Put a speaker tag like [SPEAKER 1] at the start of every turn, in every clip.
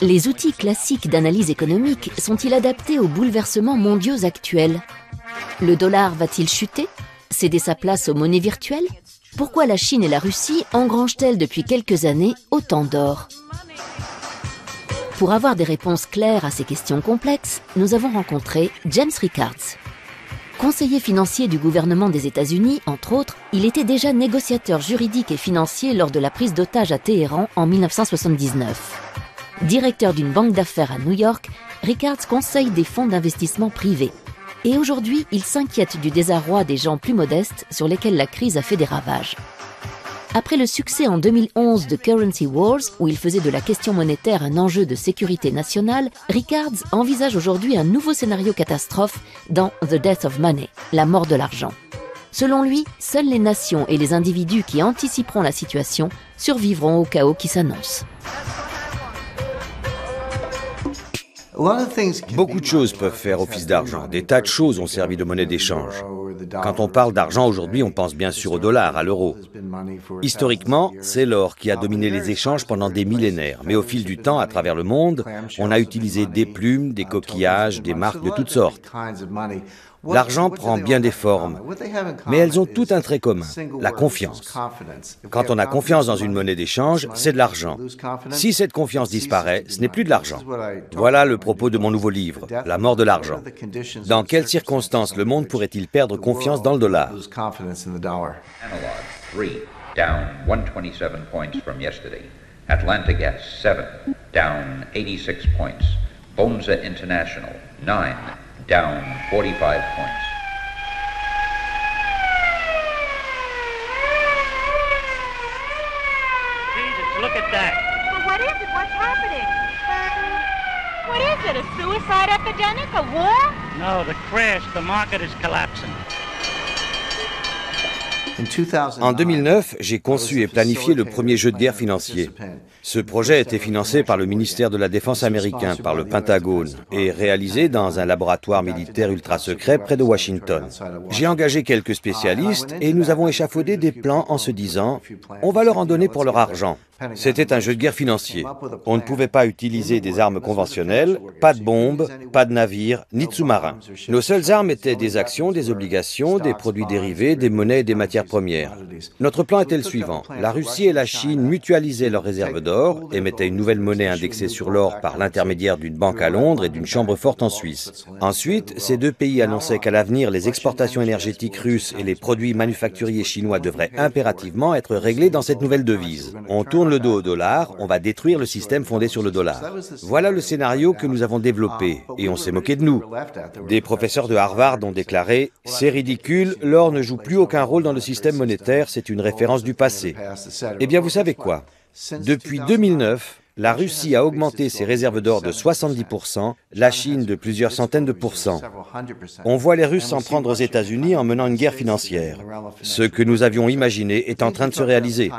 [SPEAKER 1] Les outils classiques d'analyse économique sont-ils adaptés aux bouleversements mondiaux actuels? Le dollar va-t-il chuter? Céder sa place aux monnaies virtuelles? Pourquoi la Chine et la Russie engrangent-elles depuis quelques années autant d'or? Pour avoir des réponses claires à ces questions complexes, nous avons rencontré James Rickards. Conseiller financier du gouvernement des États-Unis, entre autres, il était déjà négociateur juridique et financier lors de la prise d'otage à Téhéran en 1979. Directeur d'une banque d'affaires à New York, Rickards conseille des fonds d'investissement privés. Et aujourd'hui, il s'inquiète du désarroi des gens plus modestes sur lesquels la crise a fait des ravages. Après le succès en 2011 de Currency Wars, où il faisait de la question monétaire un enjeu de sécurité nationale, Rickards envisage aujourd'hui un nouveau scénario catastrophe dans The Death of Money, la mort de l'argent. Selon lui, seules les nations et les individus qui anticiperont la situation survivront au chaos qui s'annonce.
[SPEAKER 2] Beaucoup de choses peuvent faire office d'argent. Des tas de choses ont servi de monnaie d'échange. Quand on parle d'argent aujourd'hui, on pense bien sûr au dollar, à l'euro. Historiquement, c'est l'or qui a dominé les échanges pendant des millénaires. Mais au fil du temps, à travers le monde, on a utilisé des plumes, des coquillages, des marques de toutes sortes. L'argent prend bien des formes, mais elles ont tout un trait commun, la confiance. Quand on a confiance dans une monnaie d'échange, c'est de l'argent. Si cette confiance disparaît, ce n'est plus de l'argent. Voilà le propos de mon nouveau livre, La mort de l'argent. Dans quelles circonstances le monde pourrait-il perdre confiance dans le dollar?
[SPEAKER 3] Down 127 points from yesterday. Atlanta Gas 7, down 86 points. Bonza International 9, down 45 points.
[SPEAKER 4] Jesus, look at that.
[SPEAKER 5] Well, what is it? What's happening? What is it? A suicide epidemic? A war?
[SPEAKER 4] No, the crash. The market is collapsing.
[SPEAKER 2] En 2009, j'ai conçu et planifié le premier jeu de guerre financier. Ce projet a été financé par le ministère de la Défense américain, par le Pentagone, et réalisé dans un laboratoire militaire ultra secret près de Washington. J'ai engagé quelques spécialistes et nous avons échafaudé des plans en se disant « on va leur en donner pour leur argent ». C'était un jeu de guerre financier. On ne pouvait pas utiliser des armes conventionnelles, pas de bombes, pas de navires, ni de sous-marins. Nos seules armes étaient des actions, des obligations, des produits dérivés, des monnaies et des matières premières. Notre plan était le suivant. La Russie et la Chine mutualisaient leurs réserves d'or, émettaient une nouvelle monnaie indexée sur l'or par l'intermédiaire d'une banque à Londres et d'une chambre forte en Suisse. Ensuite, ces deux pays annonçaient qu'à l'avenir, les exportations énergétiques russes et les produits manufacturiers chinois devraient impérativement être réglés dans cette nouvelle devise. On tourne le dos au dollar, on va détruire le système fondé sur le dollar. Voilà le scénario que nous avons développé, et on s'est moqué de nous. Des professeurs de Harvard ont déclaré « C'est ridicule, l'or ne joue plus aucun rôle dans le système monétaire, c'est une référence du passé. » Eh bien, vous savez quoi? Depuis 2009, la Russie a augmenté ses réserves d'or de 70%, la Chine de plusieurs centaines de pourcents. On voit les Russes s'en prendre aux États-Unis en menant une guerre financière. Ce que nous avions imaginé est en train de se réaliser.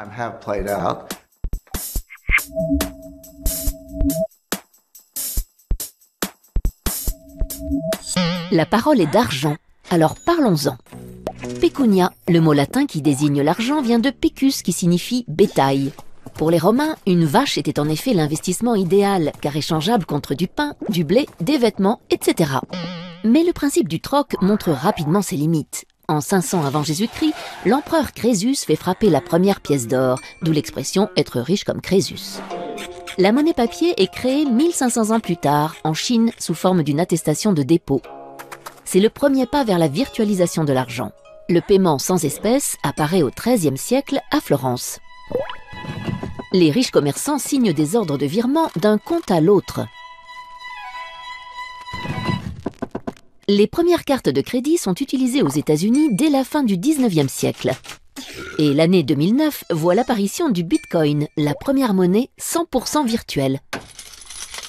[SPEAKER 1] La parole est d'argent, alors parlons-en. Pecunia, le mot latin qui désigne l'argent, vient de pecus qui signifie bétail. Pour les Romains, une vache était en effet l'investissement idéal, car échangeable contre du pain, du blé, des vêtements, etc. Mais le principe du troc montre rapidement ses limites. En 500 avant Jésus-Christ, l'empereur Crésus fait frapper la première pièce d'or, d'où l'expression « être riche comme Crésus ». La monnaie papier est créée 1500 ans plus tard, en Chine, sous forme d'une attestation de dépôt. C'est le premier pas vers la virtualisation de l'argent. Le paiement sans espèces apparaît au XIIIe siècle à Florence. Les riches commerçants signent des ordres de virement d'un compte à l'autre. Les premières cartes de crédit sont utilisées aux États-Unis dès la fin du XIXe siècle. Et l'année 2009 voit l'apparition du Bitcoin, la première monnaie 100% virtuelle.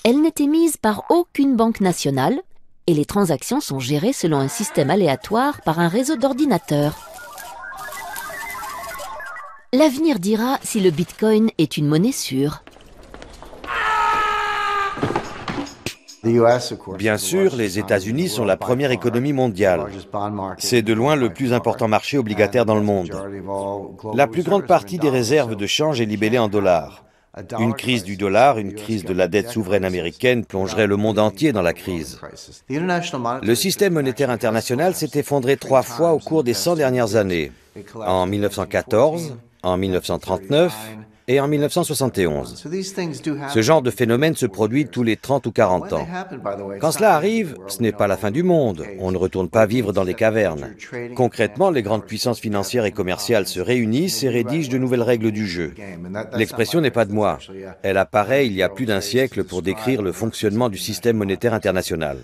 [SPEAKER 1] Elle n'est émise par aucune banque nationale et les transactions sont gérées selon un système aléatoire par un réseau d'ordinateurs. L'avenir dira si le Bitcoin est une monnaie sûre.
[SPEAKER 2] Bien sûr, les États-Unis sont la première économie mondiale. C'est de loin le plus important marché obligataire dans le monde. La plus grande partie des réserves de change est libellée en dollars. Une crise du dollar, une crise de la dette souveraine américaine plongerait le monde entier dans la crise. Le système monétaire international s'est effondré 3 fois au cours des 100 dernières années, en 1914, en 1939 et en 1971. Ce genre de phénomène se produit tous les 30 ou 40 ans. Quand cela arrive, ce n'est pas la fin du monde. On ne retourne pas vivre dans des cavernes. Concrètement, les grandes puissances financières et commerciales se réunissent et rédigent de nouvelles règles du jeu. L'expression n'est pas de moi. Elle apparaît il y a plus d'un siècle pour décrire le fonctionnement du système monétaire international.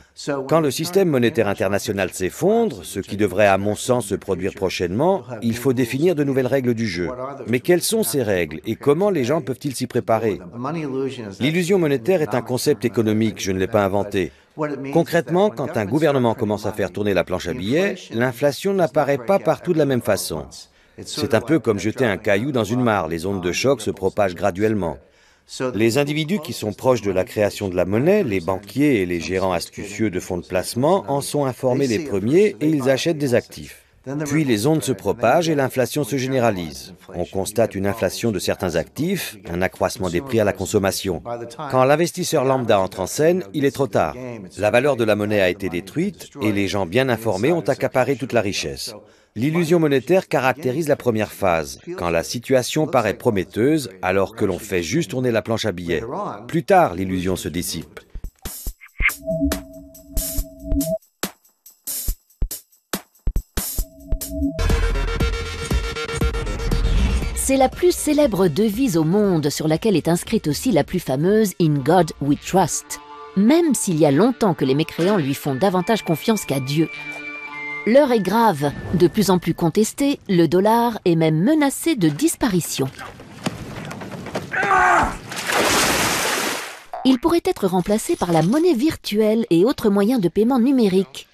[SPEAKER 2] Quand le système monétaire international s'effondre, ce qui devrait à mon sens se produire prochainement, il faut définir de nouvelles règles du jeu. Mais quelles sont ces règles et comment les gens peuvent-ils s'y préparer? L'illusion monétaire est un concept économique, je ne l'ai pas inventé. Concrètement, quand un gouvernement commence à faire tourner la planche à billets, l'inflation n'apparaît pas partout de la même façon. C'est un peu comme jeter un caillou dans une mare, les ondes de choc se propagent graduellement. Les individus qui sont proches de la création de la monnaie, les banquiers et les gérants astucieux de fonds de placement, en sont informés les premiers et ils achètent des actifs. Puis les ondes se propagent et l'inflation se généralise. On constate une inflation de certains actifs, un accroissement des prix à la consommation. Quand l'investisseur lambda entre en scène, il est trop tard. La valeur de la monnaie a été détruite et les gens bien informés ont accaparé toute la richesse. L'illusion monétaire caractérise la première phase, quand la situation paraît prometteuse alors que l'on fait juste tourner la planche à billets. Plus tard, l'illusion se dissipe.
[SPEAKER 1] C'est la plus célèbre devise au monde sur laquelle est inscrite aussi la plus fameuse « In God we trust », même s'il y a longtemps que les mécréants lui font davantage confiance qu'à Dieu. L'heure est grave, de plus en plus contesté, le dollar est même menacé de disparition. Il pourrait être remplacé par la monnaie virtuelle et autres moyens de paiement numériques.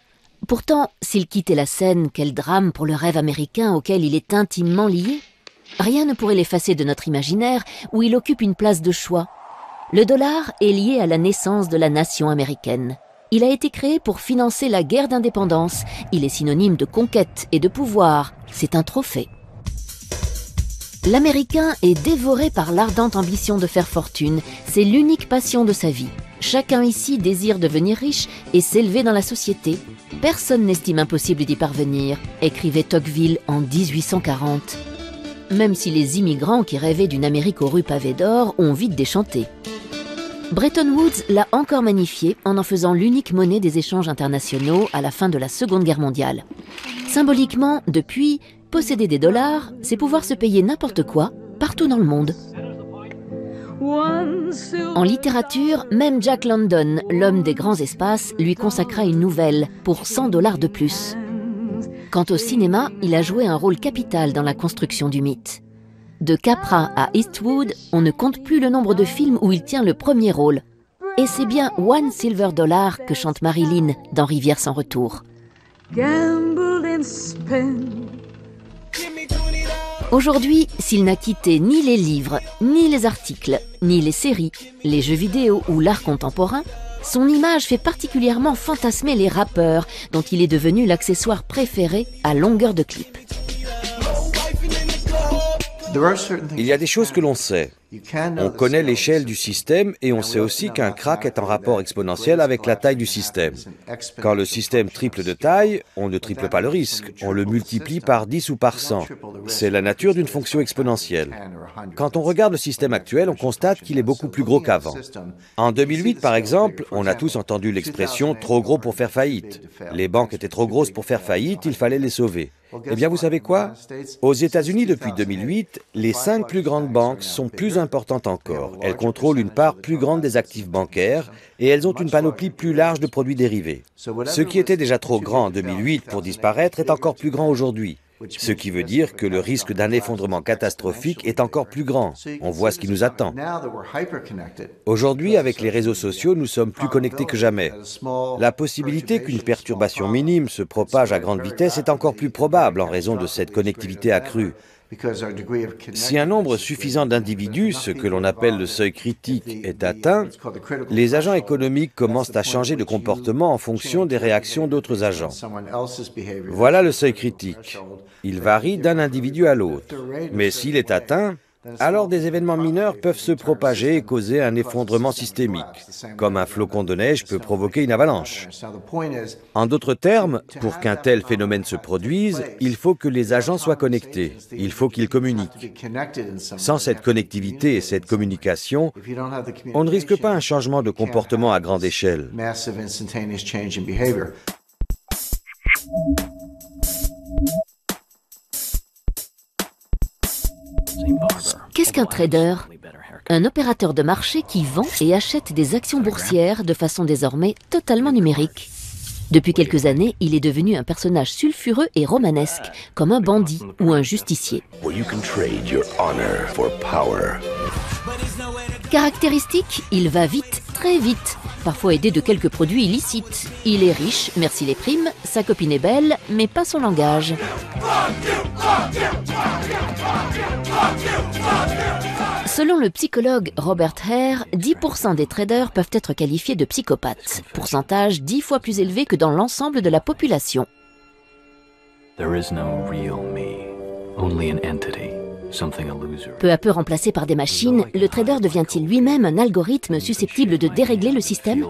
[SPEAKER 1] Pourtant, s'il quittait la scène, quel drame pour le rêve américain auquel il est intimement lié. Rien ne pourrait l'effacer de notre imaginaire où il occupe une place de choix. Le dollar est lié à la naissance de la nation américaine. Il a été créé pour financer la guerre d'indépendance. Il est synonyme de conquête et de pouvoir. C'est un trophée. L'Américain est dévoré par l'ardente ambition de faire fortune. C'est l'unique passion de sa vie. Chacun ici désire devenir riche et s'élever dans la société. Personne n'estime impossible d'y parvenir, écrivait Tocqueville en 1840. Même si les immigrants qui rêvaient d'une Amérique aux rues pavées d'or ont vite déchanté. Bretton Woods l'a encore magnifié en faisant l'unique monnaie des échanges internationaux à la fin de la Seconde Guerre mondiale. Symboliquement, depuis, posséder des dollars, c'est pouvoir se payer n'importe quoi, partout dans le monde. En littérature, même Jack London, l'homme des grands espaces, lui consacra une nouvelle pour 100 $ de plus. Quant au cinéma, il a joué un rôle capital dans la construction du mythe. De Capra à Eastwood, on ne compte plus le nombre de films où il tient le premier rôle. Et c'est bien One Silver Dollar que chante Marilyn dans Rivière sans retour. Aujourd'hui, s'il n'a quitté ni les livres, ni les articles, ni les séries, les jeux vidéo ou l'art contemporain, son image fait particulièrement fantasmer les rappeurs, dont il est devenu l'accessoire préféré à longueur de clip.
[SPEAKER 2] Il y a des choses que l'on sait. On connaît l'échelle du système et on sait aussi qu'un krach est en rapport exponentiel avec la taille du système. Quand le système triple de taille, on ne triple pas le risque, on le multiplie par 10 ou par 100. C'est la nature d'une fonction exponentielle. Quand on regarde le système actuel, on constate qu'il est beaucoup plus gros qu'avant. En 2008, par exemple, on a tous entendu l'expression « trop gros pour faire faillite ». Les banques étaient trop grosses pour faire faillite, il fallait les sauver. Eh bien, vous savez quoi? Aux États-Unis, depuis 2008, les 5 plus grandes banques sont plus importantes encore. Elles contrôlent une part plus grande des actifs bancaires et elles ont une panoplie plus large de produits dérivés. Ce qui était déjà trop grand en 2008 pour disparaître est encore plus grand aujourd'hui. Ce qui veut dire que le risque d'un effondrement catastrophique est encore plus grand. On voit ce qui nous attend. Aujourd'hui, avec les réseaux sociaux, nous sommes plus connectés que jamais. La possibilité qu'une perturbation minime se propage à grande vitesse est encore plus probable en raison de cette connectivité accrue. Si un nombre suffisant d'individus, ce que l'on appelle le seuil critique, est atteint, les agents économiques commencent à changer de comportement en fonction des réactions d'autres agents. Voilà le seuil critique. Il varie d'un individu à l'autre. Mais s'il est atteint, alors des événements mineurs peuvent se propager et causer un effondrement systémique, comme un flocon de neige peut provoquer une avalanche. En d'autres termes, pour qu'un tel phénomène se produise, il faut que les agents soient connectés, il faut qu'ils communiquent. Sans cette connectivité et cette communication, on ne risque pas un changement de comportement à grande échelle.
[SPEAKER 1] Qu'est-ce qu'un trader? Un opérateur de marché qui vend et achète des actions boursières de façon désormais totalement numérique. Depuis quelques années, il est devenu un personnage sulfureux et romanesque, comme un bandit ou un justicier. Caractéristique, il va vite, très vite, parfois aidé de quelques produits illicites. Il est riche, merci les primes, sa copine est belle, mais pas son langage. Selon le psychologue Robert Hare, 10% des traders peuvent être qualifiés de psychopathes, pourcentage 10 fois plus élevé que dans l'ensemble de la population. Peu à peu remplacé par des machines, le trader devient-il lui-même un algorithme susceptible de dérégler le système ?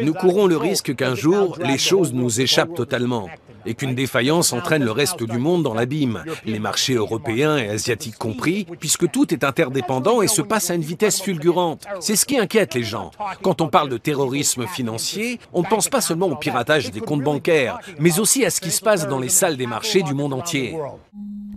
[SPEAKER 6] Nous courons le risque qu'un jour, les choses nous échappent totalement et qu'une défaillance entraîne le reste du monde dans l'abîme, les marchés européens et asiatiques compris, puisque tout est interdépendant et se passe à une vitesse fulgurante. C'est ce qui inquiète les gens. Quand on parle de terrorisme financier, on ne pense pas seulement au piratage des comptes bancaires, mais aussi à ce qui se passe dans les salles des marchés du monde entier.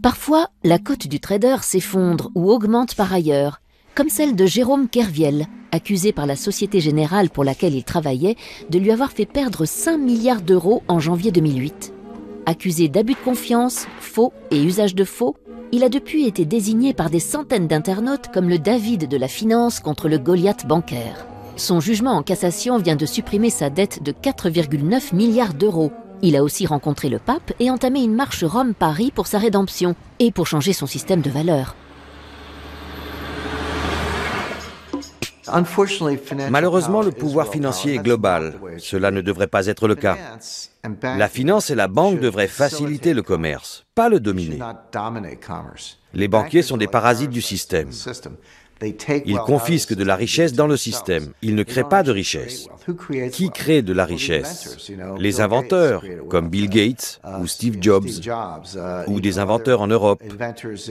[SPEAKER 1] Parfois, la cote du trader s'effondre ou augmente par ailleurs, comme celle de Jérôme Kerviel, accusé par la Société Générale pour laquelle il travaillait de lui avoir fait perdre 5 milliards d'euros en janvier 2008. Accusé d'abus de confiance, faux et usage de faux, il a depuis été désigné par des centaines d'internautes comme le David de la finance contre le Goliath bancaire. Son jugement en cassation vient de supprimer sa dette de 4,9 milliards d'euros. Il a aussi rencontré le pape et entamé une marche Rome-Paris pour sa rédemption et pour changer son système de valeurs.
[SPEAKER 2] Malheureusement, le pouvoir financier est global. Cela ne devrait pas être le cas. La finance et la banque devraient faciliter le commerce, pas le dominer. Les banquiers sont des parasites du système. Ils confisquent de la richesse dans le système. Ils ne créent pas de richesse. Qui crée de la richesse? Les inventeurs, comme Bill Gates ou Steve Jobs, ou des inventeurs en Europe,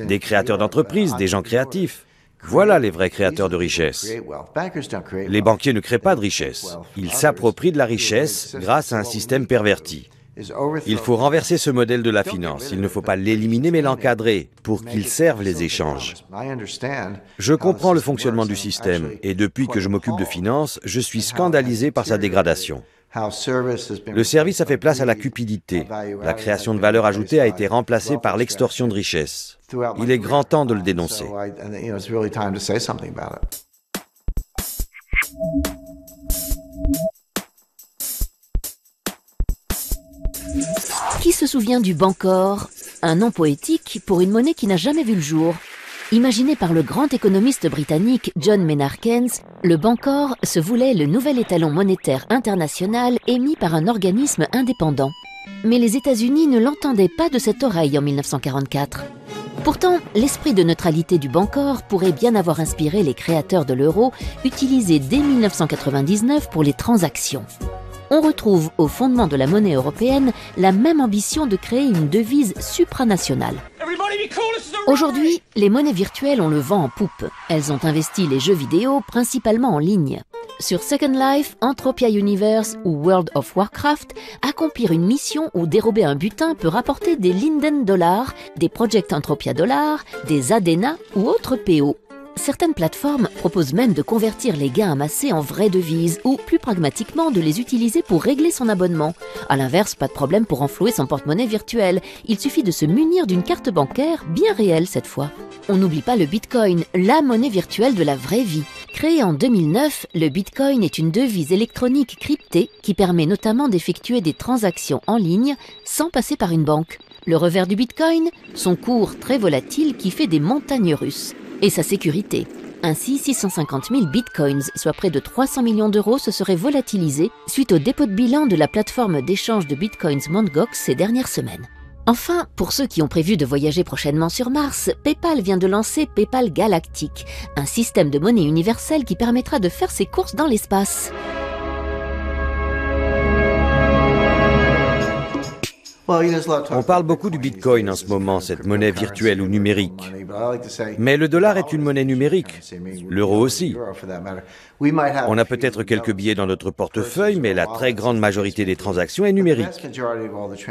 [SPEAKER 2] des créateurs d'entreprises, des gens créatifs. Voilà les vrais créateurs de richesse. Les banquiers ne créent pas de richesse. Ils s'approprient de la richesse grâce à un système perverti. Il faut renverser ce modèle de la finance. Il ne faut pas l'éliminer mais l'encadrer pour qu'il serve les échanges. Je comprends le fonctionnement du système et depuis que je m'occupe de finance, je suis scandalisé par sa dégradation. Le service a fait place à la cupidité. La création de valeur ajoutée a été remplacée par l'extorsion de richesse. Il est grand temps de le dénoncer.
[SPEAKER 1] Qui se souvient du Bancor, un nom poétique pour une monnaie qui n'a jamais vu le jour? Imaginé par le grand économiste britannique John Maynard Keynes, le Bancor se voulait le nouvel étalon monétaire international émis par un organisme indépendant. Mais les États-Unis ne l'entendaient pas de cette oreille en 1944. Pourtant, l'esprit de neutralité du Bancor pourrait bien avoir inspiré les créateurs de l'euro, utilisé dès 1999 pour les transactions. On retrouve au fondement de la monnaie européenne la même ambition de créer une devise supranationale. Aujourd'hui, les monnaies virtuelles ont le vent en poupe. Elles ont investi les jeux vidéo principalement en ligne. Sur Second Life, Entropia Universe ou World of Warcraft, accomplir une mission ou dérober un butin peut rapporter des Linden Dollars, des Project Entropia Dollars, des Adena ou autres PO. Certaines plateformes proposent même de convertir les gains amassés en vraies devises ou, plus pragmatiquement, de les utiliser pour régler son abonnement. À l'inverse, pas de problème pour renflouer son porte-monnaie virtuel. Il suffit de se munir d'une carte bancaire, bien réelle cette fois. On n'oublie pas le Bitcoin, la monnaie virtuelle de la vraie vie. Créé en 2009, le Bitcoin est une devise électronique cryptée qui permet notamment d'effectuer des transactions en ligne sans passer par une banque. Le revers du Bitcoin, son cours très volatile qui fait des montagnes russes. Et sa sécurité. Ainsi, 650 000 bitcoins, soit près de 300 millions d'euros, se seraient volatilisés suite au dépôt de bilan de la plateforme d'échange de bitcoins Mt. Gox ces dernières semaines. Enfin, pour ceux qui ont prévu de voyager prochainement sur Mars, PayPal vient de lancer PayPal Galactic, un système de monnaie universelle qui permettra de faire ses courses dans l'espace.
[SPEAKER 2] On parle beaucoup du Bitcoin en ce moment, cette monnaie virtuelle ou numérique. Mais le dollar est une monnaie numérique, l'euro aussi. On a peut-être quelques billets dans notre portefeuille, mais la très grande majorité des transactions est numérique.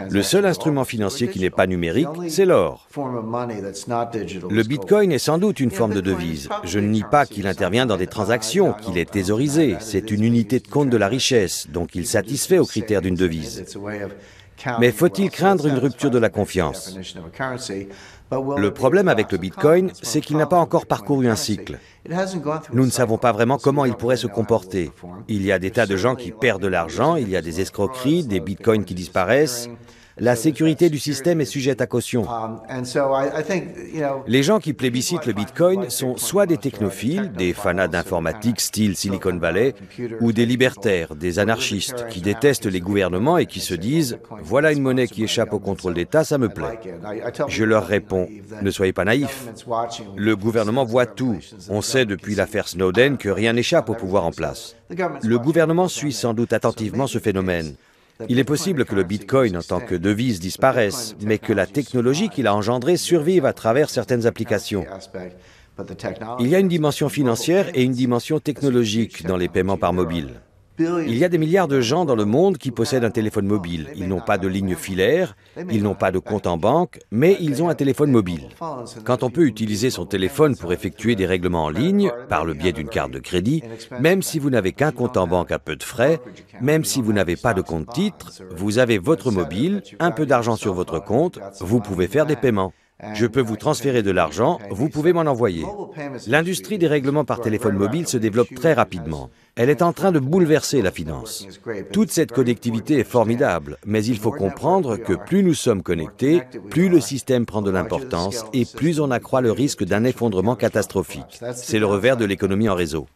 [SPEAKER 2] Le seul instrument financier qui n'est pas numérique, c'est l'or. Le Bitcoin est sans doute une forme de devise. Je ne nie pas qu'il intervient dans des transactions, qu'il est thésaurisé. C'est une unité de compte de la richesse, donc il satisfait aux critères d'une devise. Mais faut-il craindre une rupture de la confiance? Le problème avec le Bitcoin, c'est qu'il n'a pas encore parcouru un cycle. Nous ne savons pas vraiment comment il pourrait se comporter. Il y a des tas de gens qui perdent de l'argent, il y a des escroqueries, des Bitcoins qui disparaissent. La sécurité du système est sujette à caution. Les gens qui plébiscitent le Bitcoin sont soit des technophiles, des fanats d'informatique style Silicon Valley, ou des libertaires, des anarchistes, qui détestent les gouvernements et qui se disent « Voilà une monnaie qui échappe au contrôle d'État, ça me plaît ». Je leur réponds « Ne soyez pas naïfs. Le gouvernement voit tout. On sait depuis l'affaire Snowden que rien n'échappe au pouvoir en place. Le gouvernement suit sans doute attentivement ce phénomène. Il est possible que le Bitcoin en tant que devise disparaisse, mais que la technologie qu'il a engendrée survive à travers certaines applications. Il y a une dimension financière et une dimension technologique dans les paiements par mobile. Il y a des milliards de gens dans le monde qui possèdent un téléphone mobile. Ils n'ont pas de ligne filaire, ils n'ont pas de compte en banque, mais ils ont un téléphone mobile. Quand on peut utiliser son téléphone pour effectuer des règlements en ligne, par le biais d'une carte de crédit, même si vous n'avez qu'un compte en banque à peu de frais, même si vous n'avez pas de compte titre, vous avez votre mobile, un peu d'argent sur votre compte, vous pouvez faire des paiements. Je peux vous transférer de l'argent, vous pouvez m'en envoyer. L'industrie des règlements par téléphone mobile se développe très rapidement. Elle est en train de bouleverser la finance. Toute cette connectivité est formidable, mais il faut comprendre que plus nous sommes connectés, plus le système prend de l'importance et plus on accroît le risque d'un effondrement catastrophique. C'est le revers de l'économie en réseau.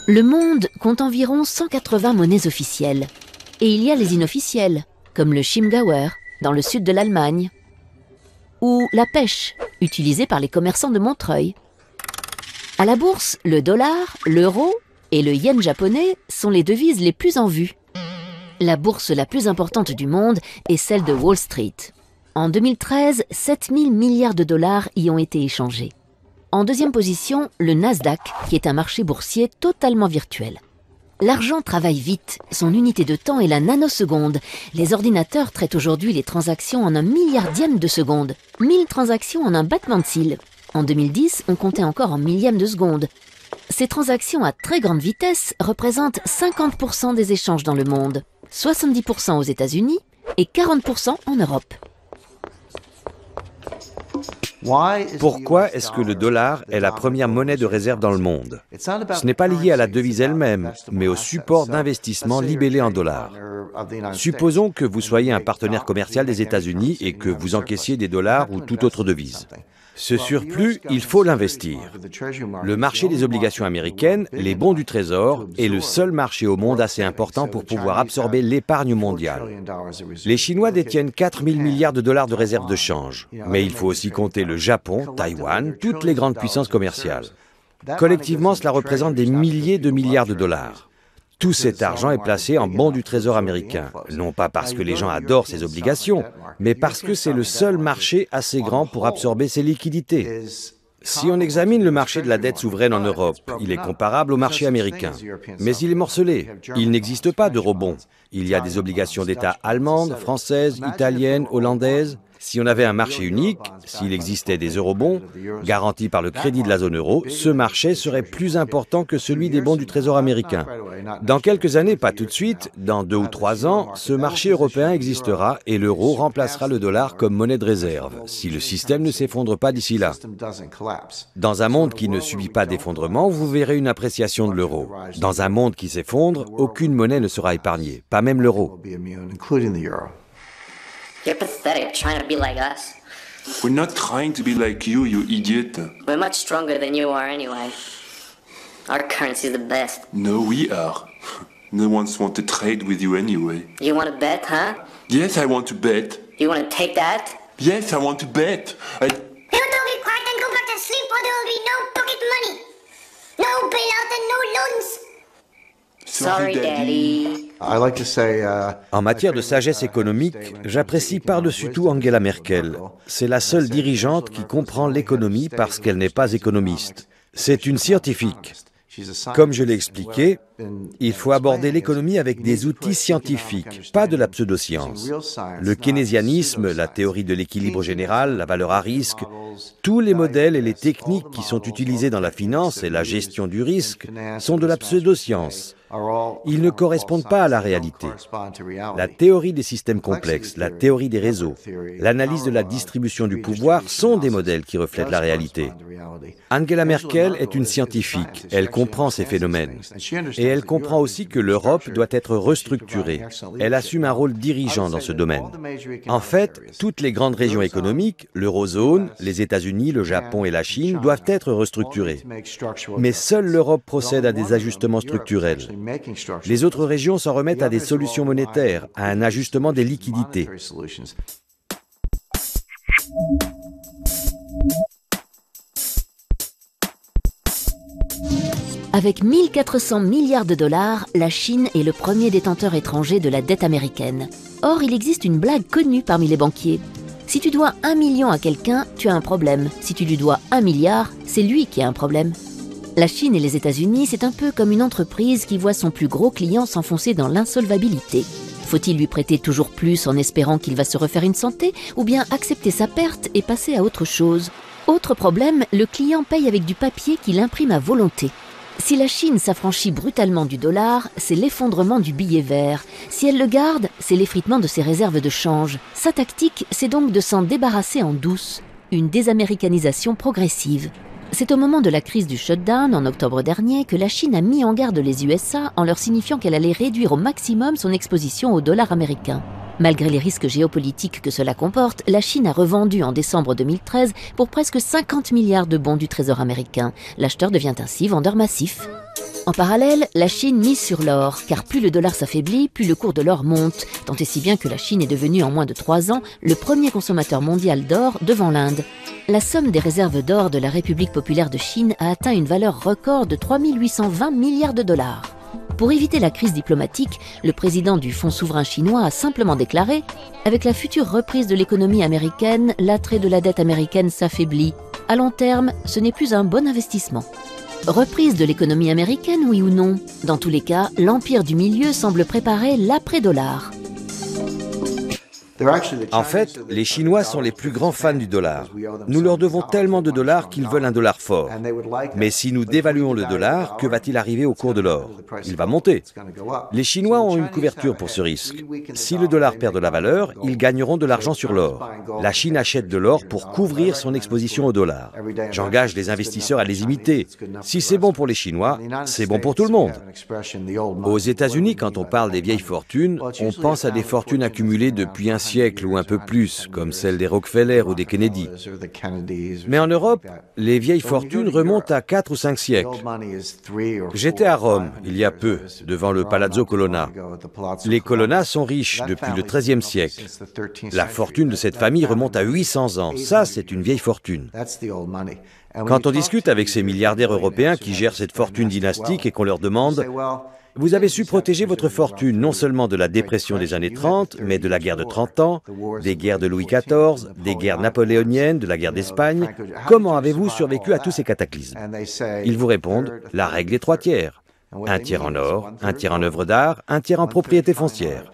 [SPEAKER 1] Le monde compte environ 180 monnaies officielles. Et il y a les inofficielles, comme le Chiemgauer, dans le sud de l'Allemagne, ou la pêche, utilisée par les commerçants de Montreuil. À la bourse, le dollar, l'euro et le yen japonais sont les devises les plus en vue. La bourse la plus importante du monde est celle de Wall Street. En 2013, 7 000 milliards de dollars y ont été échangés. En deuxième position, le Nasdaq, qui est un marché boursier totalement virtuel. L'argent travaille vite, son unité de temps est la nanoseconde. Les ordinateurs traitent aujourd'hui les transactions en un milliardième de seconde. 1000 transactions en un battement de cils. En 2010, on comptait encore en millième de seconde. Ces transactions à très grande vitesse représentent 50% des échanges dans le monde, 70% aux États-Unis et 40% en Europe.
[SPEAKER 2] Pourquoi est-ce que le dollar est la première monnaie de réserve dans le monde? Ce n'est pas lié à la devise elle-même, mais au support d'investissement libellé en dollars. Supposons que vous soyez un partenaire commercial des États-Unis et que vous encaissiez des dollars ou toute autre devise. Ce surplus, il faut l'investir. Le marché des obligations américaines, les bons du Trésor, est le seul marché au monde assez important pour pouvoir absorber l'épargne mondiale. Les Chinois détiennent 4 000 milliards de dollars de réserves de change. Mais il faut aussi compter le Japon, Taïwan, toutes les grandes puissances commerciales. Collectivement, cela représente des milliers de milliards de dollars. Tout cet argent est placé en bons du Trésor américain, non pas parce que les gens adorent ces obligations, mais parce que c'est le seul marché assez grand pour absorber ces liquidités. Si on examine le marché de la dette souveraine en Europe, il est comparable au marché américain. Mais il est morcelé. Il n'existe pas d'eurobond. Il y a des obligations d'État allemandes, françaises, italiennes, hollandaises. Si on avait un marché unique, s'il existait des eurobonds, garantis par le crédit de la zone euro, ce marché serait plus important que celui des bons du Trésor américain. Dans quelques années, pas tout de suite, dans 2 ou 3 ans, ce marché européen existera et l'euro remplacera le dollar comme monnaie de réserve, si le système ne s'effondre pas d'ici là. Dans un monde qui ne subit pas d'effondrement, vous verrez une appréciation de l'euro. Dans un monde qui s'effondre, aucune monnaie ne sera épargnée, pas même l'euro.
[SPEAKER 7] You're pathetic trying to be like us.
[SPEAKER 8] We're not trying to be like you, you idiot.
[SPEAKER 7] We're much stronger than you are anyway. Our currency's the best.
[SPEAKER 8] No, we are. No one's want to trade with you anyway.
[SPEAKER 7] You want to bet, huh?
[SPEAKER 8] Yes, I want to bet.
[SPEAKER 7] You want to take that?
[SPEAKER 8] Yes, I want to bet.
[SPEAKER 9] You don't get quiet and go back to sleep or there will be no pocket money. No bailout and no loans.
[SPEAKER 7] Sorry, Daddy.
[SPEAKER 2] En matière de sagesse économique, j'apprécie par-dessus tout Angela Merkel. C'est la seule dirigeante qui comprend l'économie parce qu'elle n'est pas économiste. C'est une scientifique. Comme je l'ai expliqué, il faut aborder l'économie avec des outils scientifiques, pas de la pseudoscience. Le keynésianisme, la théorie de l'équilibre général, la valeur à risque, tous les modèles et les techniques qui sont utilisés dans la finance et la gestion du risque sont de la pseudoscience. Ils ne correspondent pas à la réalité. La théorie des systèmes complexes, la théorie des réseaux, l'analyse de la distribution du pouvoir sont des modèles qui reflètent la réalité. Angela Merkel est une scientifique, elle comprend ces phénomènes. Et elle comprend aussi que l'Europe doit être restructurée. Elle assume un rôle dirigeant dans ce domaine. En fait, toutes les grandes régions économiques, l'eurozone, les États-Unis, le Japon et la Chine, doivent être restructurées. Mais seule l'Europe procède à des ajustements structurels. Les autres régions s'en remettent à des solutions monétaires, à un ajustement des liquidités.
[SPEAKER 1] Avec 1400 milliards de dollars, la Chine est le premier détenteur étranger de la dette américaine. Or, il existe une blague connue parmi les banquiers. Si tu dois 1 million à quelqu'un, tu as un problème. Si tu lui dois 1 milliard, c'est lui qui a un problème. La Chine et les États-Unis, c'est un peu comme une entreprise qui voit son plus gros client s'enfoncer dans l'insolvabilité. Faut-il lui prêter toujours plus en espérant qu'il va se refaire une santé, ou bien accepter sa perte et passer à autre chose? Autre problème, le client paye avec du papier qu'il imprime à volonté. Si la Chine s'affranchit brutalement du dollar, c'est l'effondrement du billet vert. Si elle le garde, c'est l'effritement de ses réserves de change. Sa tactique, c'est donc de s'en débarrasser en douce. Une désaméricanisation progressive. C'est au moment de la crise du shutdown, en octobre dernier, que la Chine a mis en garde les USA en leur signifiant qu'elle allait réduire au maximum son exposition au dollar américain. Malgré les risques géopolitiques que cela comporte, la Chine a revendu en décembre 2013 pour presque 50 milliards de bons du Trésor américain. L'acheteur devient ainsi vendeur massif. En parallèle, la Chine mise sur l'or, car plus le dollar s'affaiblit, plus le cours de l'or monte, tant et si bien que la Chine est devenue en moins de 3 ans le premier consommateur mondial d'or devant l'Inde. La somme des réserves d'or de la République populaire de Chine a atteint une valeur record de 3 820 milliards de dollars. Pour éviter la crise diplomatique, le président du Fonds souverain chinois a simplement déclaré « Avec la future reprise de l'économie américaine, l'attrait de la dette américaine s'affaiblit. À long terme, ce n'est plus un bon investissement. » Reprise de l'économie américaine, oui ou non? Dans tous les cas, l'empire du milieu semble préparer l'après-dollar.
[SPEAKER 2] En fait, les Chinois sont les plus grands fans du dollar. Nous leur devons tellement de dollars qu'ils veulent un dollar fort. Mais si nous dévaluons le dollar, que va-t-il arriver au cours de l'or? Il va monter. Les Chinois ont une couverture pour ce risque. Si le dollar perd de la valeur, ils gagneront de l'argent sur l'or. La Chine achète de l'or pour couvrir son exposition au dollar. J'engage les investisseurs à les imiter. Si c'est bon pour les Chinois, c'est bon pour tout le monde. Aux États-Unis, quand on parle des vieilles fortunes, on pense à des fortunes accumulées depuis un siècle ou un peu plus, comme celles des Rockefeller ou des Kennedy. Mais en Europe, les vieilles fortunes remontent à 4 ou 5 siècles. J'étais à Rome, il y a peu, devant le Palazzo Colonna. Les Colonna sont riches depuis le XIIIe siècle. La fortune de cette famille remonte à 800 ans. Ça, c'est une vieille fortune. Quand on discute avec ces milliardaires européens qui gèrent cette fortune dynastique et qu'on leur demande « Vous avez su protéger votre fortune non seulement de la dépression des années 30, mais de la guerre de 30 ans, des guerres de Louis XIV, des guerres napoléoniennes, de la guerre d'Espagne. Comment avez-vous survécu à tous ces cataclysmes ?» Ils vous répondent « La règle est 3 tiers. 1 tiers en or, 1 tiers en œuvres d'art, 1 tiers en propriété foncière. »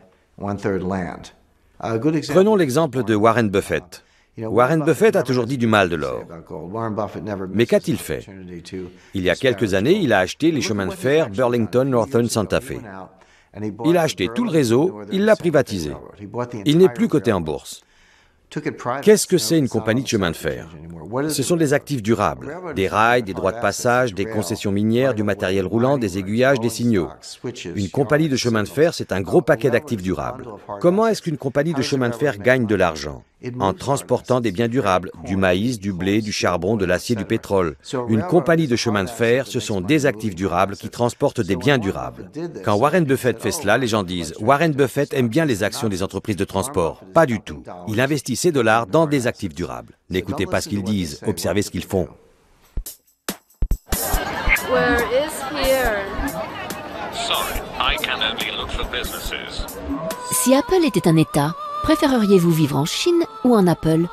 [SPEAKER 2] Prenons l'exemple de Warren Buffett. Warren Buffett a toujours dit du mal de l'or. Mais qu'a-t-il fait? Il y a quelques années, il a acheté les chemins de fer Burlington Northern Santa Fe. Il a acheté tout le réseau, il l'a privatisé. Il n'est plus coté en bourse. Qu'est-ce que c'est une compagnie de chemin de fer? Ce sont des actifs durables, des rails, des droits de passage, des concessions minières, du matériel roulant, des aiguillages, des signaux. Une compagnie de chemin de fer, c'est un gros paquet d'actifs durables. Comment est-ce qu'une compagnie de chemin de fer gagne de l'argent? en transportant des biens durables, du maïs, du blé, du charbon, de l'acier, du pétrole. Une compagnie de chemin de fer, ce sont des actifs durables qui transportent des biens durables. Quand Warren Buffett fait cela, les gens disent « Warren Buffett aime bien les actions des entreprises de transport ». Pas du tout. Il investit ses dollars dans des actifs durables. N'écoutez pas ce qu'ils disent, observez ce qu'ils font.
[SPEAKER 10] Where is here?
[SPEAKER 11] Sorry, I can only look for businesses.
[SPEAKER 1] Si Apple était un État, préféreriez-vous vivre en Chine ou en Apple?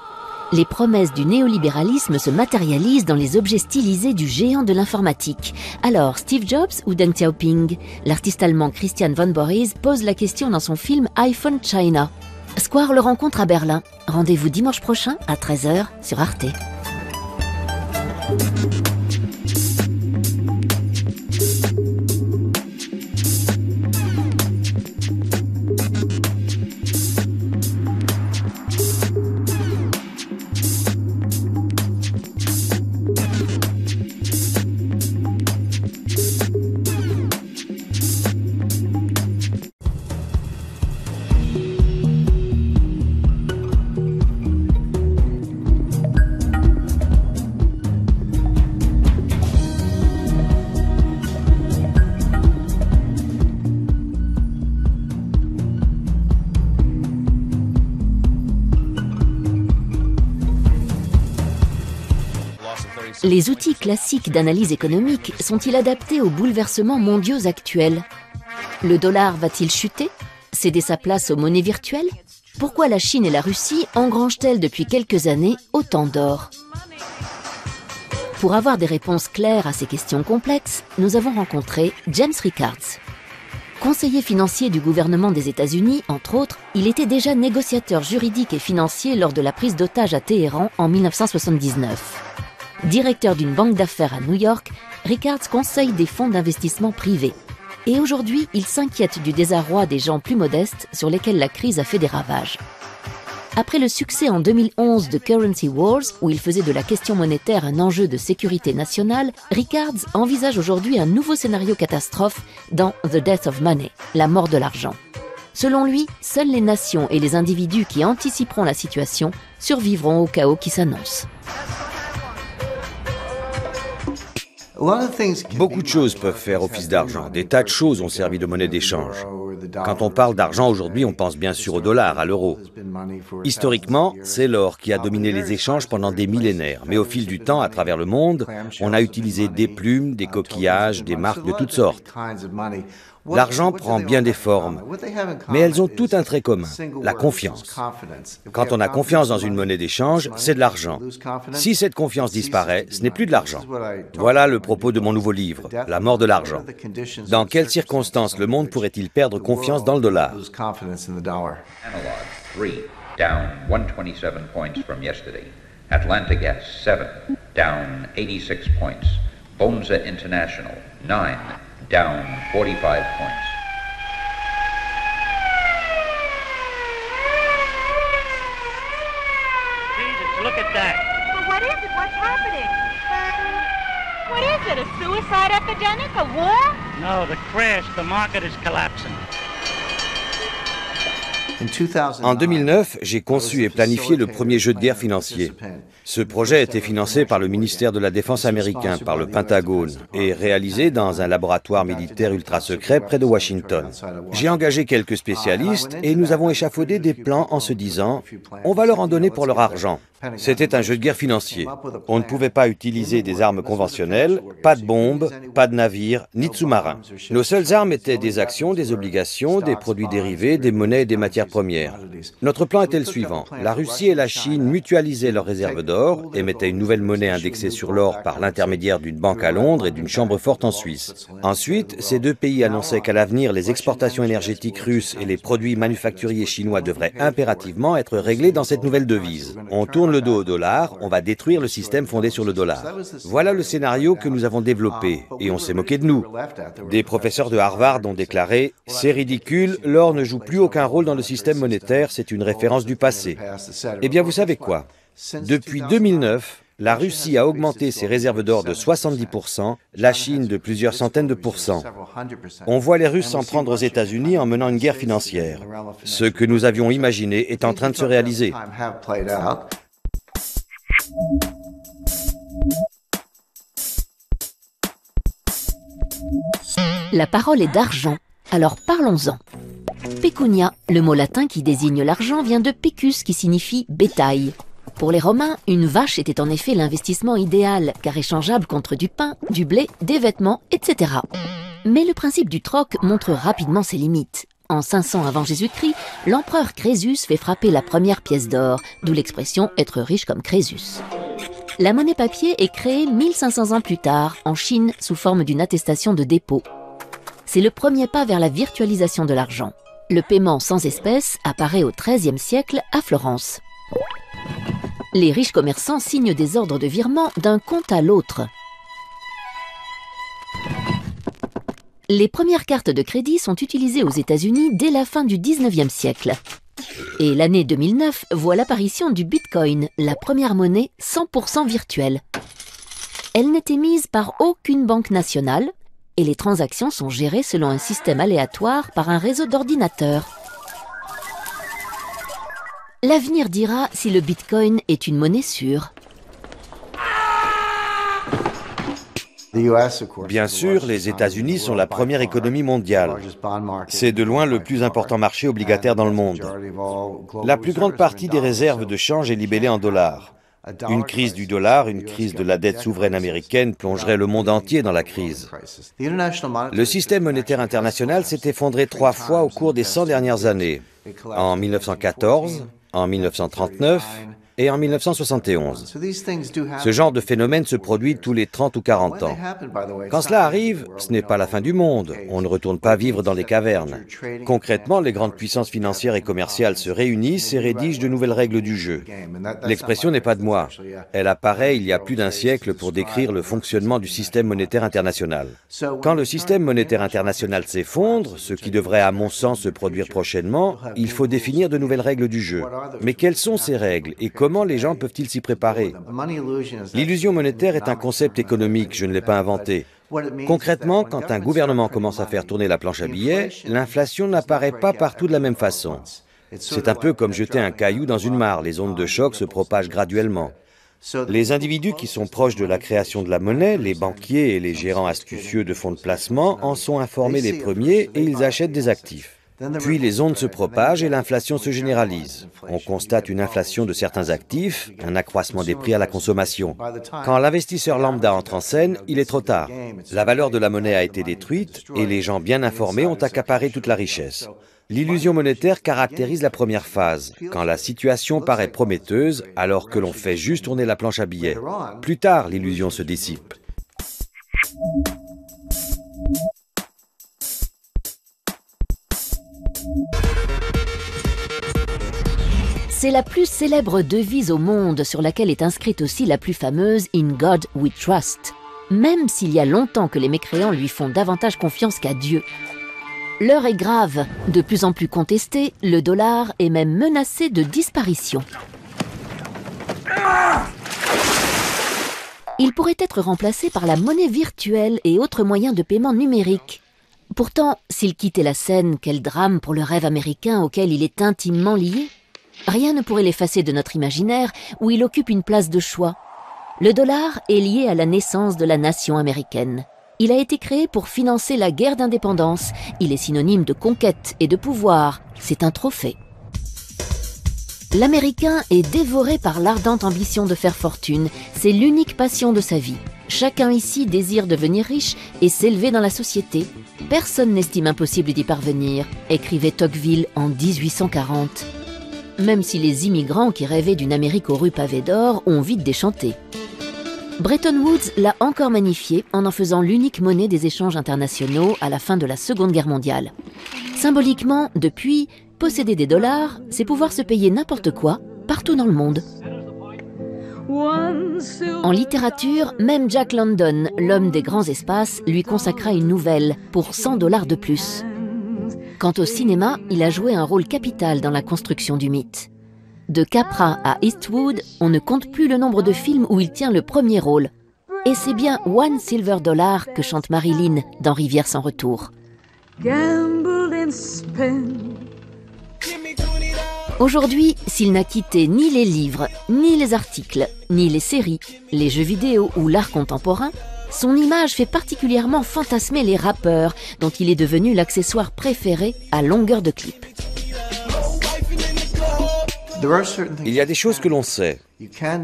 [SPEAKER 1] Les promesses du néolibéralisme se matérialisent dans les objets stylisés du géant de l'informatique. Alors, Steve Jobs ou Deng Xiaoping? L'artiste allemand Christian von Borries pose la question dans son film iPhone China. Square le rencontre à Berlin. Rendez-vous dimanche prochain à 13h sur Arte. Les outils classiques d'analyse économique sont-ils adaptés aux bouleversements mondiaux actuels? Le dollar va-t-il chuter? Céder sa place aux monnaies virtuelles? Pourquoi la Chine et la Russie engrangent-elles depuis quelques années autant d'or? Pour avoir des réponses claires à ces questions complexes, nous avons rencontré James Rickards. Conseiller financier du gouvernement des États-Unis, entre autres, il était déjà négociateur juridique et financier lors de la prise d'otage à Téhéran en 1979. Directeur d'une banque d'affaires à New York, Rickards conseille des fonds d'investissement privés. Et aujourd'hui, il s'inquiète du désarroi des gens plus modestes sur lesquels la crise a fait des ravages. Après le succès en 2011 de Currency Wars, où il faisait de la question monétaire un enjeu de sécurité nationale, Rickards envisage aujourd'hui un nouveau scénario catastrophe dans The Death of Money, la mort de l'argent. Selon lui, seules les nations et les individus qui anticiperont la situation survivront au chaos qui s'annonce.
[SPEAKER 2] Beaucoup de choses peuvent faire office d'argent. Des tas de choses ont servi de monnaie d'échange. Quand on parle d'argent aujourd'hui, on pense bien sûr au dollar, à l'euro. Historiquement, c'est l'or qui a dominé les échanges pendant des millénaires. Mais au fil du temps, à travers le monde, on a utilisé des plumes, des coquillages, des marques de toutes sortes. L'argent prend bien des formes, mais elles ont tout un trait commun, la confiance. Quand on a confiance dans une monnaie d'échange, c'est de l'argent. Si cette confiance disparaît, ce n'est plus de l'argent. Voilà le propos de mon nouveau livre, La mort de l'argent. Dans quelles circonstances le monde pourrait-il perdre confiance dans le dollar?
[SPEAKER 3] Analog 3, down 127 points from yesterday. Atlanta Gas 7, down 86 points. Bonza International 9, down 45 points.
[SPEAKER 4] Jesus, look at that.
[SPEAKER 5] But what is it? What's happening? What is it? A suicide epidemic? A war?
[SPEAKER 4] No, the crash. The market is collapsing.
[SPEAKER 2] En 2009, j'ai conçu et planifié le premier jeu de guerre financier. Ce projet a été financé par le ministère de la Défense américain, par le Pentagone, et réalisé dans un laboratoire militaire ultra secret près de Washington. J'ai engagé quelques spécialistes et nous avons échafaudé des plans en se disant « on va leur en donner pour leur argent ». C'était un jeu de guerre financier. On ne pouvait pas utiliser des armes conventionnelles, pas de bombes, pas de navires, ni de sous-marins. Nos seules armes étaient des actions, des obligations, des produits dérivés, des monnaies et des matières premières. Notre plan était le suivant. La Russie et la Chine mutualisaient leurs réserves d'or, émettaient une nouvelle monnaie indexée sur l'or par l'intermédiaire d'une banque à Londres et d'une chambre forte en Suisse. Ensuite, ces deux pays annonçaient qu'à l'avenir, les exportations énergétiques russes et les produits manufacturiers chinois devraient impérativement être réglés dans cette nouvelle devise. On tourne le dos au dollar, on va détruire le système fondé sur le dollar. Voilà le scénario que nous avons développé, et on s'est moqué de nous. Des professeurs de Harvard ont déclaré « C'est ridicule, l'or ne joue plus aucun rôle dans le système monétaire, c'est une référence du passé. » Eh bien, vous savez quoi? Depuis 2009, La Russie a augmenté ses réserves d'or de 70%, la Chine de plusieurs centaines de pourcents. On voit les Russes s'en prendre aux États-Unis en menant une guerre financière. Ce que nous avions imaginé est en train de se réaliser.
[SPEAKER 1] La parole est d'argent, alors parlons-en. Pecunia, le mot latin qui désigne l'argent, vient de pecus qui signifie bétail. Pour les Romains, une vache était en effet l'investissement idéal, car échangeable contre du pain, du blé, des vêtements, etc. Mais le principe du troc montre rapidement ses limites. En 500 avant Jésus-Christ, l'empereur Crésus fait frapper la première pièce d'or, d'où l'expression « être riche comme Crésus ». La monnaie papier est créée 1500 ans plus tard, en Chine, sous forme d'une attestation de dépôt. C'est le premier pas vers la virtualisation de l'argent. Le paiement sans espèces apparaît au XIIIe siècle à Florence. Les riches commerçants signent des ordres de virement d'un compte à l'autre. Les premières cartes de crédit sont utilisées aux États-Unis dès la fin du XIXe siècle. Et l'année 2009 voit l'apparition du Bitcoin, la première monnaie 100% virtuelle. Elle n'est émise par aucune banque nationale et les transactions sont gérées selon un système aléatoire par un réseau d'ordinateurs. L'avenir dira si le Bitcoin est une monnaie sûre.
[SPEAKER 2] Bien sûr, les États-Unis sont la première économie mondiale. C'est de loin le plus important marché obligataire dans le monde. La plus grande partie des réserves de change est libellée en dollars. Une crise du dollar, une crise de la dette souveraine américaine plongerait le monde entier dans la crise. Le système monétaire international s'est effondré 3 fois au cours des 100 dernières années. En 1914, en 1939 et en 1971. Ce genre de phénomène se produit tous les 30 ou 40 ans. Quand cela arrive, ce n'est pas la fin du monde. On ne retourne pas vivre dans les cavernes. Concrètement, les grandes puissances financières et commerciales se réunissent et rédigent de nouvelles règles du jeu. L'expression n'est pas de moi. Elle apparaît il y a plus d'un siècle pour décrire le fonctionnement du système monétaire international. Quand le système monétaire international s'effondre, ce qui devrait à mon sens se produire prochainement, il faut définir de nouvelles règles du jeu. Mais quelles sont ces règles et comment les gens peuvent-ils s'y préparer? L'illusion monétaire est un concept économique, je ne l'ai pas inventé. Concrètement, quand un gouvernement commence à faire tourner la planche à billets, l'inflation n'apparaît pas partout de la même façon. C'est un peu comme jeter un caillou dans une mare, les ondes de choc se propagent graduellement. Les individus qui sont proches de la création de la monnaie, les banquiers et les gérants astucieux de fonds de placement, en sont informés les premiers et ils achètent des actifs. Puis les ondes se propagent et l'inflation se généralise. On constate une inflation de certains actifs, un accroissement des prix à la consommation. Quand l'investisseur lambda entre en scène, il est trop tard. La valeur de la monnaie a été détruite et les gens bien informés ont accaparé toute la richesse. L'illusion monétaire caractérise la première phase, quand la situation paraît prometteuse alors que l'on fait juste tourner la planche à billets. Plus tard, l'illusion se dissipe.
[SPEAKER 1] C'est la plus célèbre devise au monde sur laquelle est inscrite aussi la plus fameuse « In God we trust », même s'il y a longtemps que les mécréants lui font davantage confiance qu'à Dieu. L'heure est grave, de plus en plus contesté, le dollar est même menacé de disparition. Il pourrait être remplacé par la monnaie virtuelle et autres moyens de paiement numériques. Pourtant, s'il quittait la scène, quel drame pour le rêve américain auquel il est intimement lié. Rien ne pourrait l'effacer de notre imaginaire où il occupe une place de choix. Le dollar est lié à la naissance de la nation américaine. Il a été créé pour financer la guerre d'indépendance. Il est synonyme de conquête et de pouvoir. C'est un trophée. L'Américain est dévoré par l'ardente ambition de faire fortune. C'est l'unique passion de sa vie. Chacun ici désire devenir riche et s'élever dans la société. Personne n'estime impossible d'y parvenir, écrivait Tocqueville en 1840. Même si les immigrants qui rêvaient d'une Amérique aux rues pavées d'or ont vite déchanté. Bretton Woods l'a encore magnifié en faisant l'unique monnaie des échanges internationaux à la fin de la Seconde Guerre mondiale. Symboliquement, depuis, posséder des dollars, c'est pouvoir se payer n'importe quoi, partout dans le monde. En littérature, même Jack London, l'homme des grands espaces, lui consacra une nouvelle pour $100 de plus. Quant au cinéma, il a joué un rôle capital dans la construction du mythe. De Capra à Eastwood, on ne compte plus le nombre de films où il tient le premier rôle. Et c'est bien One Silver Dollar que chante Marilyn dans Rivière sans retour. Aujourd'hui, s'il n'a quitté ni les livres, ni les articles, ni les séries, les jeux vidéo ou l'art contemporain, son image fait particulièrement fantasmer les rappeurs, dont il est devenu l'accessoire préféré à longueur de clip.
[SPEAKER 2] Il y a des choses que l'on sait.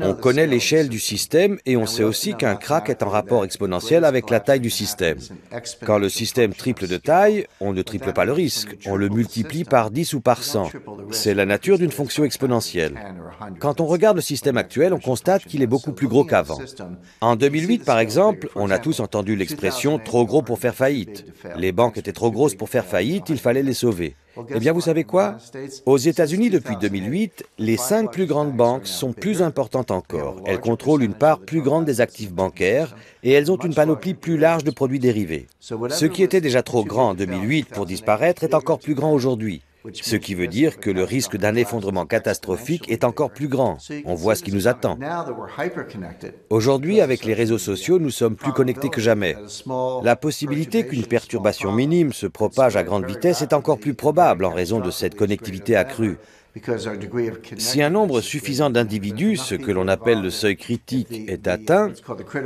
[SPEAKER 2] On connaît l'échelle du système et on sait aussi qu'un crack est en rapport exponentiel avec la taille du système. Quand le système triple de taille, on ne triple pas le risque, on le multiplie par 10 ou par 100. C'est la nature d'une fonction exponentielle. Quand on regarde le système actuel, on constate qu'il est beaucoup plus gros qu'avant. En 2008, par exemple, on a tous entendu l'expression « trop gros pour faire faillite ». Les banques étaient trop grosses pour faire faillite, il fallait les sauver. Eh bien, vous savez quoi? Aux États-Unis, depuis 2008, les 5 plus grandes banques sont plus importantes encore. Elles contrôlent une part plus grande des actifs bancaires et elles ont une panoplie plus large de produits dérivés. Ce qui était déjà trop grand en 2008 pour disparaître est encore plus grand aujourd'hui. Ce qui veut dire que le risque d'un effondrement catastrophique est encore plus grand. On voit ce qui nous attend. Aujourd'hui, avec les réseaux sociaux, nous sommes plus connectés que jamais. La possibilité qu'une perturbation minime se propage à grande vitesse est encore plus probable en raison de cette connectivité accrue. Si un nombre suffisant d'individus, ce que l'on appelle le seuil critique, est atteint,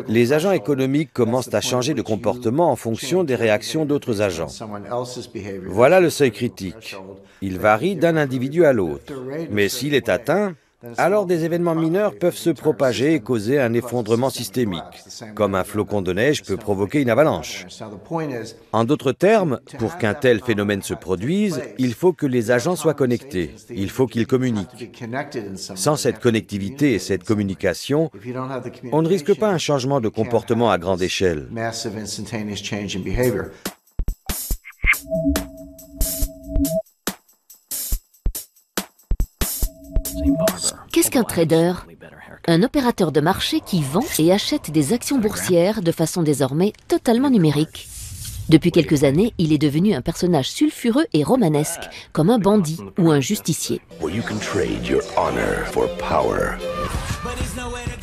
[SPEAKER 2] les agents économiques commencent à changer de comportement en fonction des réactions d'autres agents. Voilà le seuil critique. Il varie d'un individu à l'autre. Mais s'il est atteint, alors des événements mineurs peuvent se propager et causer un effondrement systémique, comme un flocon de neige peut provoquer une avalanche. En d'autres termes, pour qu'un tel phénomène se produise, il faut que les agents soient connectés, il faut qu'ils communiquent. Sans cette connectivité et cette communication, on ne risque pas un changement de comportement à grande échelle.
[SPEAKER 1] Qu'est-ce qu'un trader? Un opérateur de marché qui vend et achète des actions boursières de façon désormais totalement numérique. Depuis quelques années, il est devenu un personnage sulfureux et romanesque, comme un bandit ou un justicier.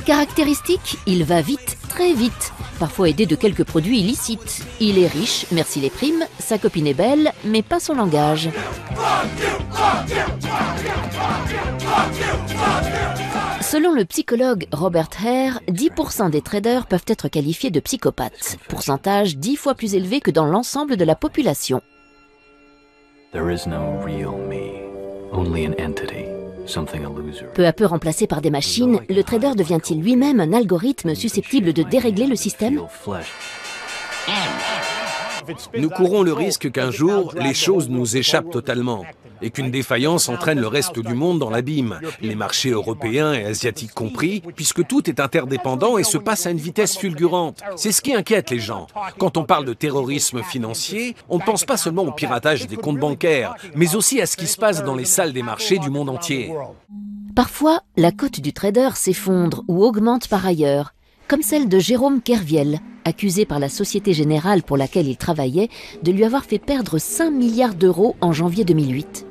[SPEAKER 1] Caractéristique, il va vite, très vite, parfois aidé de quelques produits illicites. Il est riche, merci les primes, sa copine est belle, mais pas son langage. Selon le psychologue Robert Hare, 10% des traders peuvent être qualifiés de psychopathes, pourcentage 10 fois plus élevé que dans l'ensemble de la population. Peu à peu remplacé par des machines, le trader devient-il lui-même un algorithme susceptible de dérégler le système?
[SPEAKER 6] Nous courons le risque qu'un jour, les choses nous échappent totalement et qu'une défaillance entraîne le reste du monde dans l'abîme, les marchés européens et asiatiques compris, puisque tout est interdépendant et se passe à une vitesse fulgurante. C'est ce qui inquiète les gens. Quand on parle de terrorisme financier, on ne pense pas seulement au piratage des comptes bancaires, mais aussi à ce qui se passe dans les salles des marchés du monde entier.
[SPEAKER 1] Parfois, la cote du trader s'effondre ou augmente par ailleurs, comme celle de Jérôme Kerviel, accusé par la Société Générale pour laquelle il travaillait de lui avoir fait perdre 5 milliards d'euros en janvier 2008.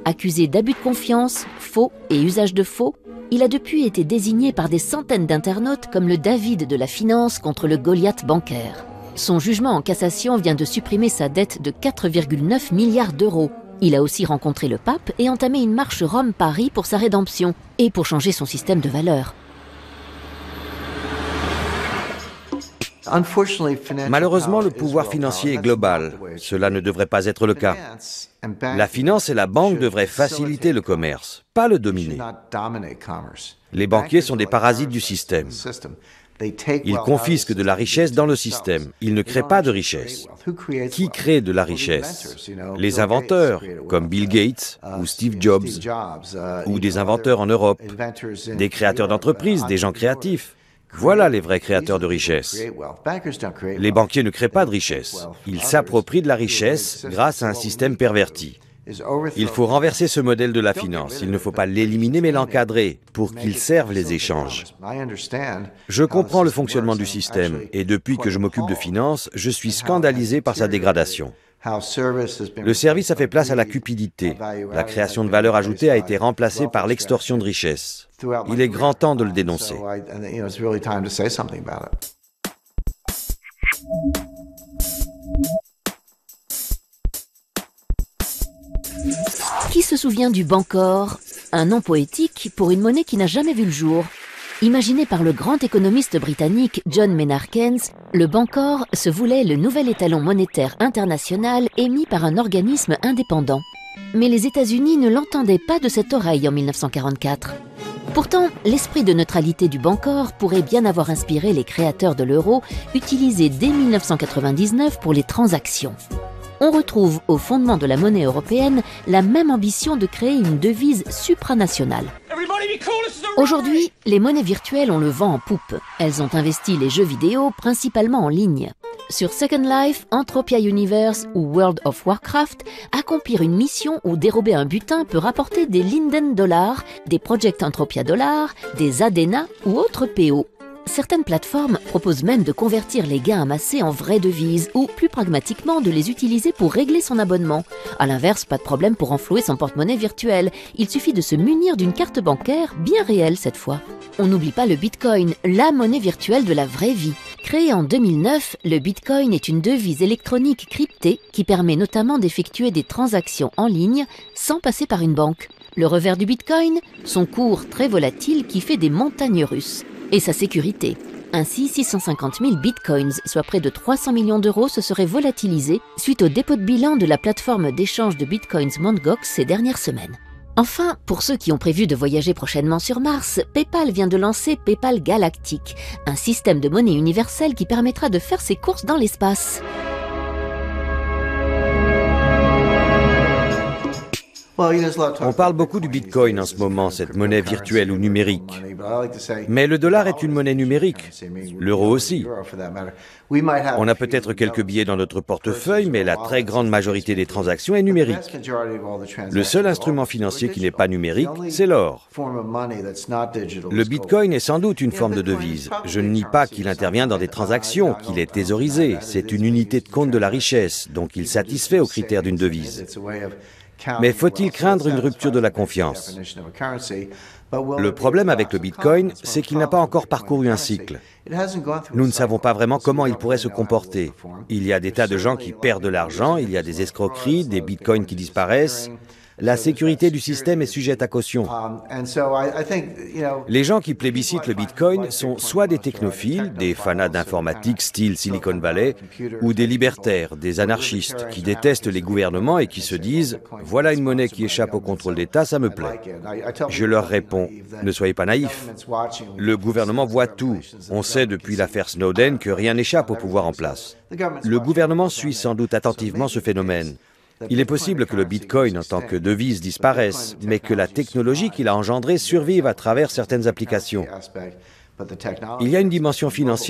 [SPEAKER 1] Accusé d'abus de confiance, faux et usage de faux, il a depuis été désigné par des centaines d'internautes comme le David de la finance contre le Goliath bancaire. Son jugement en cassation vient de supprimer sa dette de 4,9 milliards d'euros. Il a aussi rencontré le pape et entamé une marche Rome-Paris pour sa rédemption et pour changer son système de valeurs.
[SPEAKER 2] Malheureusement, le pouvoir financier est global. Cela ne devrait pas être le cas. La finance et la banque devraient faciliter le commerce, pas le dominer. Les banquiers sont des parasites du système. Ils confisquent de la richesse dans le système. Ils ne créent pas de richesse. Qui crée de la richesse? Les inventeurs, comme Bill Gates ou Steve Jobs, ou des inventeurs en Europe, des créateurs d'entreprises, des gens créatifs. Voilà les vrais créateurs de richesse. Les banquiers ne créent pas de richesse. Ils s'approprient de la richesse grâce à un système perverti. Il faut renverser ce modèle de la finance. Il ne faut pas l'éliminer mais l'encadrer pour qu'il serve les échanges. Je comprends le fonctionnement du système et depuis que je m'occupe de finance, je suis scandalisé par sa dégradation. Le service a fait place à la cupidité. La création de valeur ajoutée a été remplacée par l'extorsion de richesse. Il est grand temps de le dénoncer.
[SPEAKER 1] Qui se souvient du Bancor, un nom poétique pour une monnaie qui n'a jamais vu le jour? Imaginé par le grand économiste britannique John Maynard Keynes, le Bancor se voulait le nouvel étalon monétaire international émis par un organisme indépendant. Mais les États-Unis ne l'entendaient pas de cette oreille en 1944. Pourtant, l'esprit de neutralité du Bancor pourrait bien avoir inspiré les créateurs de l'euro, utilisé dès 1999 pour les transactions. On retrouve au fondement de la monnaie européenne la même ambition de créer une devise supranationale. Aujourd'hui, les monnaies virtuelles ont le vent en poupe. Elles ont investi les jeux vidéo principalement en ligne. Sur Second Life, Entropia Universe ou World of Warcraft, accomplir une mission ou dérober un butin peut rapporter des Linden Dollars, des Project Entropia Dollars, des Adena ou autres PO. Certaines plateformes proposent même de convertir les gains amassés en vraies devises ou, plus pragmatiquement, de les utiliser pour régler son abonnement. À l'inverse, pas de problème pour renflouer son porte-monnaie virtuel. Il suffit de se munir d'une carte bancaire, bien réelle cette fois. On n'oublie pas le Bitcoin, la monnaie virtuelle de la vraie vie. Créé en 2009, le Bitcoin est une devise électronique cryptée qui permet notamment d'effectuer des transactions en ligne sans passer par une banque. Le revers du Bitcoin, son cours très volatile qui fait des montagnes russes. Et sa sécurité. Ainsi, 650 000 bitcoins, soit près de 300 millions d'euros, se seraient volatilisés suite au dépôt de bilan de la plateforme d'échange de bitcoins Mt. Gox ces dernières semaines. Enfin, pour ceux qui ont prévu de voyager prochainement sur Mars, PayPal vient de lancer PayPal Galactic, un système de monnaie universelle qui permettra de faire ses courses dans l'espace.
[SPEAKER 2] On parle beaucoup du Bitcoin en ce moment, cette monnaie virtuelle ou numérique. Mais le dollar est une monnaie numérique, l'euro aussi. On a peut-être quelques billets dans notre portefeuille, mais la très grande majorité des transactions est numérique. Le seul instrument financier qui n'est pas numérique, c'est l'or. Le Bitcoin est sans doute une forme de devise. Je ne nie pas qu'il intervient dans des transactions, qu'il est thésaurisé. C'est une unité de compte de la richesse, donc il satisfait aux critères d'une devise. Mais faut-il craindre une rupture de la confiance? Le problème avec le Bitcoin, c'est qu'il n'a pas encore parcouru un cycle. Nous ne savons pas vraiment comment il pourrait se comporter. Il y a des tas de gens qui perdent de l'argent, il y a des escroqueries, des Bitcoins qui disparaissent. La sécurité du système est sujette à caution. Les gens qui plébiscitent le Bitcoin sont soit des technophiles, des fanats d'informatique style Silicon Valley, ou des libertaires, des anarchistes, qui détestent les gouvernements et qui se disent « Voilà une monnaie qui échappe au contrôle d'État, ça me plaît ». Je leur réponds « Ne soyez pas naïfs. Le gouvernement voit tout. On sait depuis l'affaire Snowden que rien n'échappe au pouvoir en place. Le gouvernement suit sans doute attentivement ce phénomène. Il est possible que le Bitcoin en tant que devise disparaisse, mais que la technologie qu'il a engendrée survive à travers certaines applications. Il y a une dimension financière